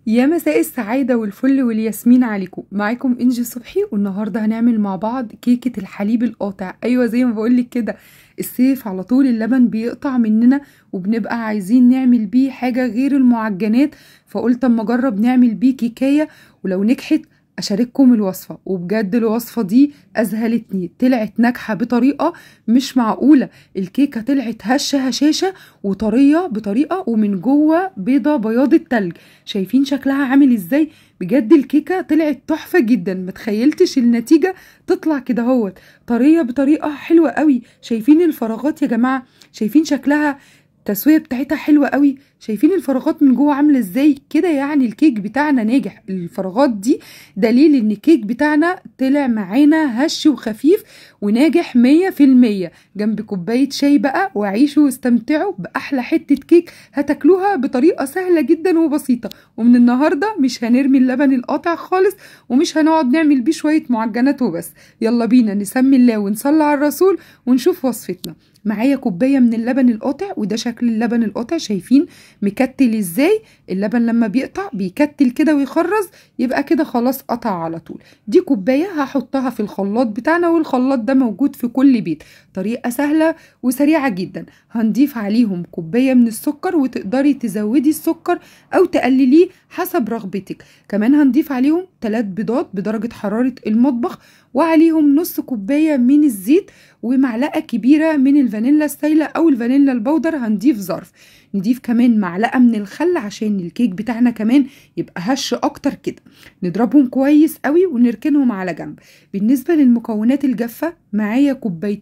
يا مساء السعادة والفل والياسمين عليكم. معاكم انجي صبحي، والنهاردة هنعمل مع بعض كيكة الحليب القاطع. ايوه زي ما بقولك كده، الصيف على طول اللبن بيقطع مننا وبنبقى عايزين نعمل بيه حاجة غير المعجنات، فقلت اما اجرب نعمل بيه كيكاية، ولو نجحت اشارككم الوصفة. وبجد الوصفة دي اذهلتني، طلعت ناجحة بطريقة مش معقولة. الكيكة طلعت هشة هشاشة وطرية بطريقة، ومن جوه بيضة بياض التلج. شايفين شكلها عامل ازاي؟ بجد الكيكة طلعت تحفة جدا، متخيلتش النتيجة تطلع كده هوت طرية بطريقة حلوة قوي. شايفين الفراغات يا جماعة؟ شايفين شكلها؟ التسوية بتاعتها حلوة قوي. شايفين الفراغات من جوه عاملة ازاي كده؟ يعني الكيك بتاعنا ناجح. الفراغات دي دليل ان الكيك بتاعنا طلع معانا هش وخفيف وناجح 100%. جنب كوباية شاي بقى، وعيشوا واستمتعوا بأحلى حتة كيك هتاكلوها بطريقة سهلة جدا وبسيطة. ومن النهاردة مش هنرمي اللبن القاطع خالص، ومش هنقعد نعمل بيه شوية معجنات وبس. يلا بينا نسمي الله ونصلي على الرسول ونشوف وصفتنا. معايا كوباية من اللبن القاطع، وده شكل اللبن القاطع. شايفين مكتل ازاي؟ اللبن لما بيقطع بيكتل كده ويخرز، يبقى كده خلاص قطع على طول. دي كوباية هحطها في الخلاط بتاعنا، والخلاط ده موجود في كل بيت. طريقة سهلة وسريعة جدا. هنضيف عليهم كوباية من السكر، وتقدري تزودي السكر او تقلليه حسب رغبتك. كمان هنضيف عليهم 3 بيضات بدرجة حرارة المطبخ، وعليهم نص كوباية من الزيت، ومعلقة كبيرة من الفانيلا السايلة او الفانيلا البودر. هنضيف ظرف. نضيف كمان معلقة من الخل عشان الكيك بتاعنا كمان يبقى هش اكتر كده. نضربهم كويس قوي ونركنهم على جنب. بالنسبة للمكونات الجافة، معايا 2.5 كوباية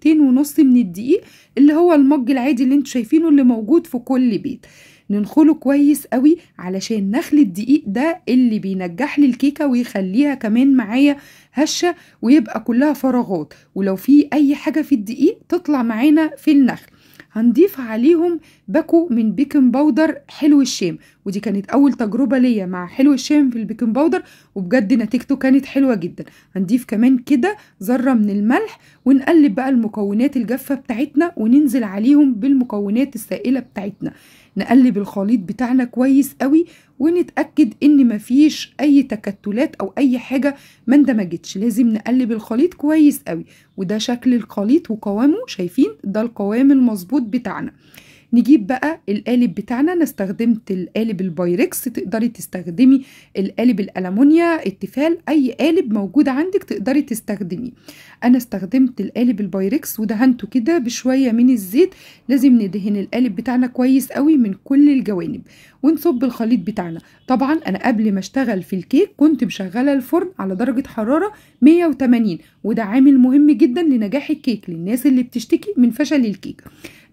من الدقيق، اللي هو المج العادي اللي انتوا شايفينه اللي موجود في كل بيت. ننخله كويس قوي، علشان نخل الدقيق ده اللي بينجح لي الكيكة ويخليها كمان معايا هشة، ويبقى كلها فراغات، ولو في اي حاجة في الدقيق تطلع معانا في النخل. هنضيف عليهم باكو من بيكنج باودر حلو الشام، ودي كانت اول تجربة ليا مع حلو الشام في البيكنج باودر، وبجد نتيجته كانت حلوة جدا. هنضيف كمان كده ذرة من الملح، ونقلب بقى المكونات الجافة بتاعتنا، وننزل عليهم بالمكونات السائلة بتاعتنا. نقلب الخليط بتاعنا كويس قوي، ونتأكد ان مفيش اي تكتلات او اي حاجة ما اندمجتش. لازم نقلب الخليط كويس قوي. وده شكل الخليط وقوامه. شايفين ده القوام المظبوط بتاعنا. نجيب بقى القالب بتاعنا. انا استخدمت القالب البايركس، تقدري تستخدمي القالب الألمونيا، التيفال، اي قالب موجود عندك تقدري تستخدميه. انا استخدمت القالب البايركس، ودهنته كده بشوية من الزيت. لازم ندهن القالب بتاعنا كويس قوي من كل الجوانب. ونصب الخليط بتاعنا. طبعا انا قبل ما اشتغل في الكيك كنت مشغله الفرن على درجة حرارة 180، وده عامل مهم جدا لنجاح الكيك للناس اللي بتشتكي من فشل الكيك.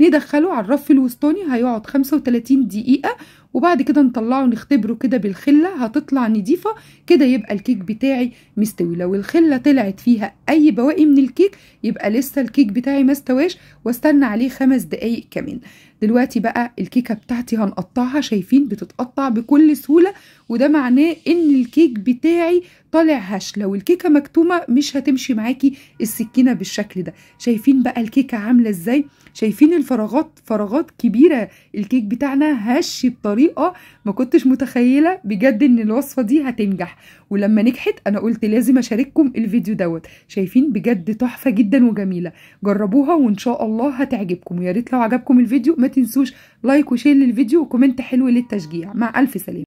ندخله على الرف الوسطاني، هيقعد 35 دقيقة، وبعد كده نطلعه نختبره كده بالخلة، هتطلع نضيفة كده. يبقى الكيك بتاعي مستوي. لو الخلة طلعت فيها اي بواقي من الكيك، يبقى لسه الكيك بتاعي ما استواش، واستنى عليه 5 دقايق كمان. دلوقتي بقى الكيكة بتاعتي هنقطعها. شايفين بتتقطع بكل سهولة، وده معناه ان الكيك بتاعي طالع هش. لو الكيكة مكتومة مش هتمشي معاكي السكينة بالشكل ده. شايفين بقى الكيكة عاملة ازاي؟ شايفين الفراغات؟ فراغات كبيرة. الكيك بتاعنا هش بطريقة ما كنتش متخيلة بجد ان الوصفة دي هتنجح. ولما نجحت انا قلت لازم اشارككم الفيديو دوت. شايفين بجد تحفة جدا وجميلة. جربوها وان شاء الله هتعجبكم. ويا ريت لو عجبكم الفيديو ما تنسوش لايك وشير للفيديو وكومنت حلو للتشجيع. مع الف سلامة.